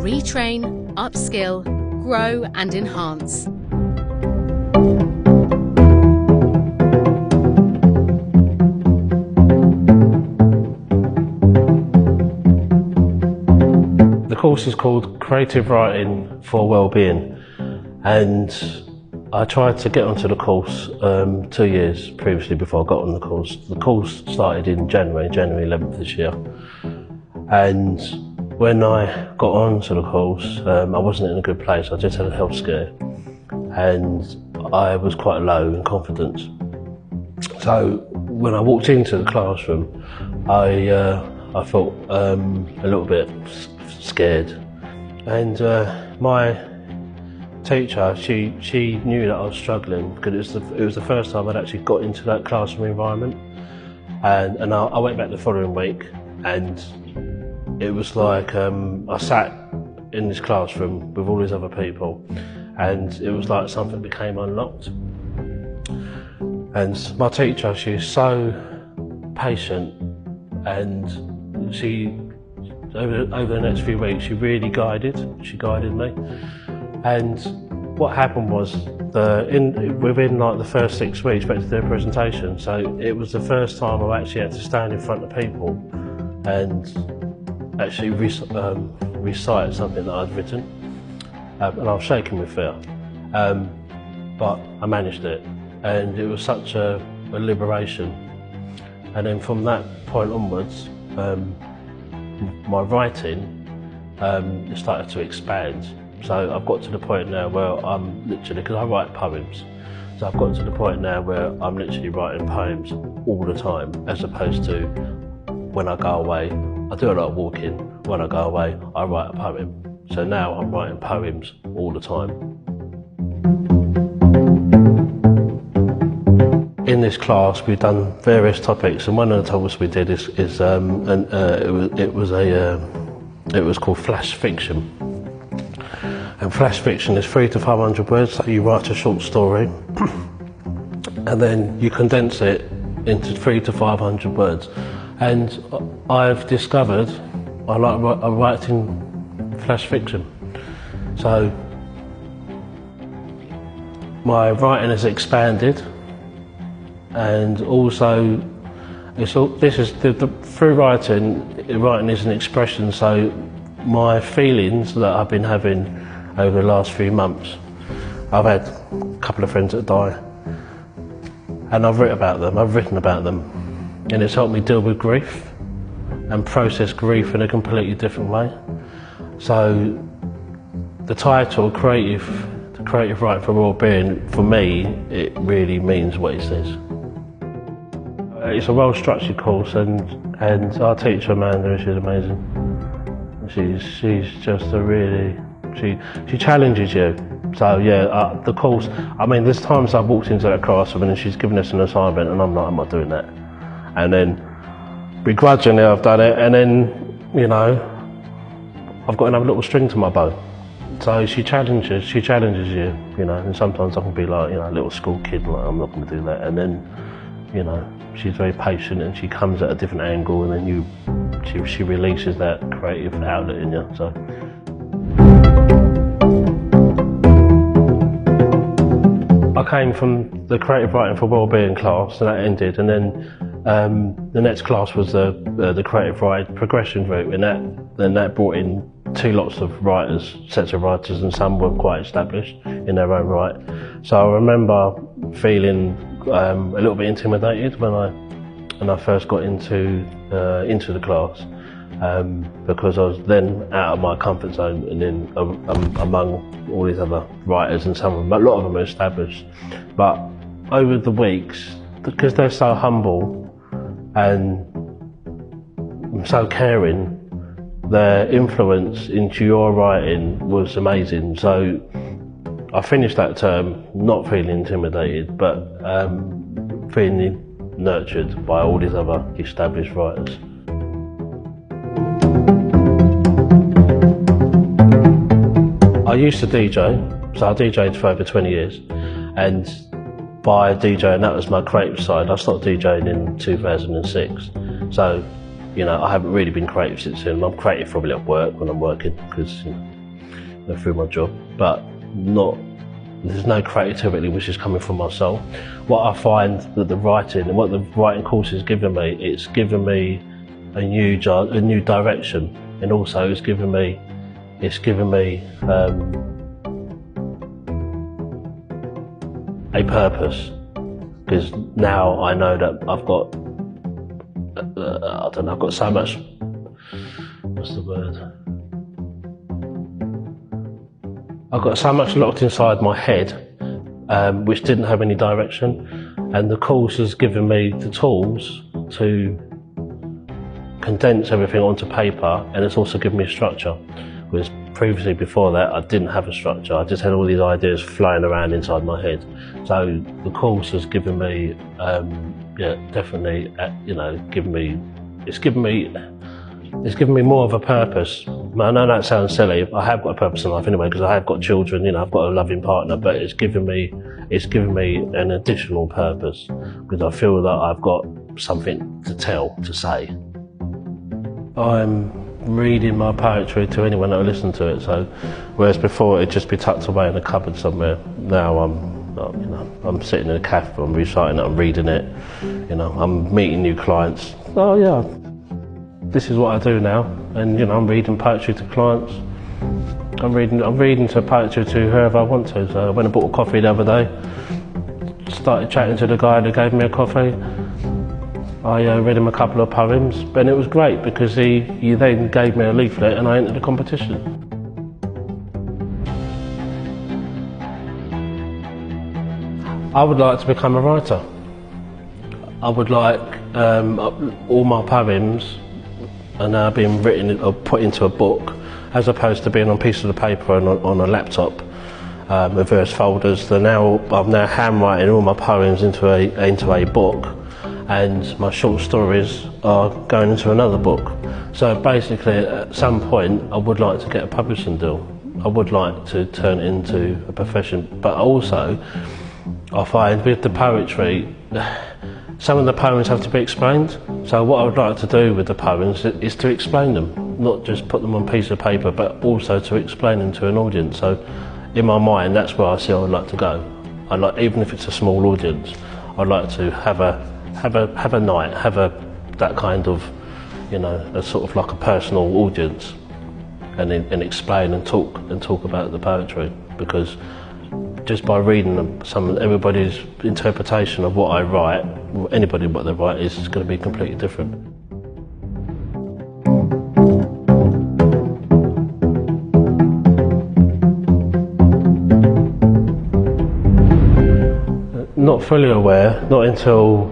retrain, upskill, grow and enhance. The course is called Creative Writing for Wellbeing, and I tried to get onto the course 2 years previously before I got on the course. The course started in January 11th this year, and when I got onto the course I wasn't in a good place. I just had a health scare and I was quite low in confidence. So when I walked into the classroom I felt a little bit scared, and my teacher, she knew that I was struggling because it was the first time I'd actually got into that classroom environment, and I went back the following week, and it was like I sat in this classroom with all these other people, and it was like something became unlocked. And my teacher, she's so patient, and she over the next few weeks she really guided me. And what happened was within like the first 6 weeks we had to do a presentation, so it was the first time I actually had to stand in front of people and actually recite something that I'd written, and I was shaking with fear, but I managed it, and it was such a liberation. And then from that point onwards my writing started to expand. So I've got to the point now where I'm literally, because I write poems, so I've got to the point now where I'm literally writing poems all the time, as opposed to when I go away. I do a lot of walking. When I go away, I write a poem. So now I'm writing poems all the time. In this class, we've done various topics, and one of the topics we did it was called flash fiction. And flash fiction is 300 to 500 words. So you write a short story, and then you condense it into 300 to 500 words. And I've discovered I like writing flash fiction. So my writing has expanded, and also through writing is an expression. So my feelings that I've been having over the last few months, I've had a couple of friends that die, and I've written about them, and it's helped me deal with grief and process grief in a completely different way. So the title, Creative Writing for Wellbeing, for me, it really means what it says. It's a well-structured course, and our teacher Amanda, she's amazing. She's just a really, she challenges you. So yeah, the course, I mean, there's times I've walked into that classroom and she's given us an assignment and I'm like, I'm not doing that. And then begrudgingly I've done it, and then, you know, I've got another little string to my bow. So she challenges you, you know, and sometimes I can be like, you know, a little school kid, like, I'm not going to do that. And then, you know, she's very patient and she comes at a different angle, and then she releases that creative outlet in you. So. I came from the Creative Writing for Wellbeing class, and that ended, and then the next class was the Creative Writing Progression route, and that brought in two lots of sets of writers, and some were quite established in their own right. So I remember feeling a little bit intimidated when I first got into the class, because I was then out of my comfort zone, and then among all these other writers, and a lot of them are established. But over the weeks, because they're so humble and so caring, their influence into your writing was amazing. So I finished that term not feeling intimidated, but feeling nurtured by all these other established writers. I used to DJ, so I DJed for over 20 years, and by DJing, that was my creative side. I stopped DJing in 2006. So You know, I haven't really been creative since then. I'm creative probably at work when I'm working, because through my job, but there's no creativity which is coming from my soul. What I find that the writing and what the writing course has given me, it's given me a new direction, and also it's given me a purpose, because now I know that I've got I've got so much, what's the word? I've got so much locked inside my head, which didn't have any direction, and the course has given me the tools to condense everything onto paper, and it's also given me a structure, whereas previously, before that, I didn't have a structure. I just had all these ideas flying around inside my head. So the course has given me, definitely, it's given me more of a purpose. I know that sounds silly. I have got a purpose in life anyway, because I have got children. I've got a loving partner, but it's given me an additional purpose, because I feel that I've got something to say. I'm reading my poetry to anyone that will listen to it. So, whereas before it'd just be tucked away in a cupboard somewhere, now I'm sitting in a cafe, I'm reciting it, I'm reading it. I'm meeting new clients. Oh yeah, this is what I do now, and I'm reading poetry to clients. I'm reading to poetry to whoever I want to. So I went and bought a coffee the other day, started chatting to the guy that gave me a coffee. I read him a couple of poems, and it was great, because he then gave me a leaflet and I entered the competition. I would like to become a writer. I would like all my poems are now being written or put into a book, as opposed to being on pieces of paper and on a laptop with various folders. I'm now handwriting all my poems into a book, and my short stories are going into another book. So basically, at some point, I would like to get a publishing deal. I would like to turn it into a profession, but also I find with the poetry, some of the poems have to be explained. So what I would like to do with the poems is to explain them, not just put them on a piece of paper, but also to explain them to an audience. So in my mind, that's where I see I would like to go. Even if it's a small audience, I'd like to have a night, that kind of, a sort of like a personal audience, and explain and talk about the poetry, because just by reading everybody's interpretation of what I write, anybody what they write, is going to be completely different. Not fully aware, not until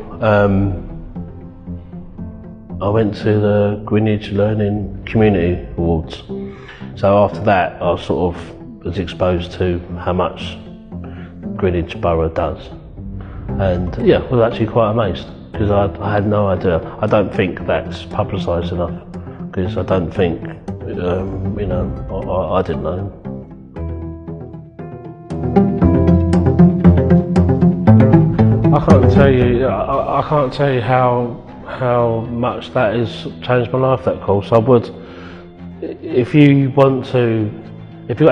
I went to the Greenwich Learning Community Awards. So after that, I sort of was exposed to how much Greenwich Borough does, and yeah, I was actually quite amazed, because I had no idea. I don't think that's publicised enough, because I don't think, I didn't know. I can't tell you how much that has changed my life, that course. I would, if you've got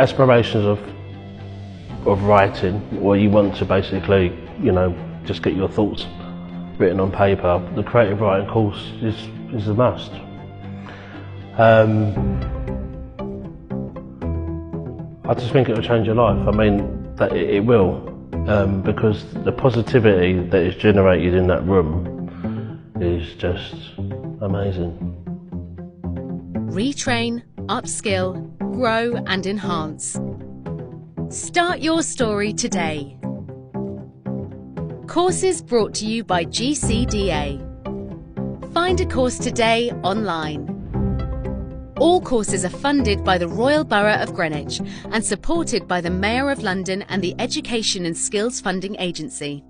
aspirations of writing, or you want to basically, just get your thoughts written on paper, the creative writing course is a must. I just think it will change your life. I mean, that it will, because the positivity that is generated in that room is just amazing. Retrain, upskill, grow and enhance. Start your story today. Courses brought to you by GCDA. Find a course today online. All courses are funded by the Royal Borough of Greenwich and supported by the Mayor of London and the Education and Skills Funding Agency.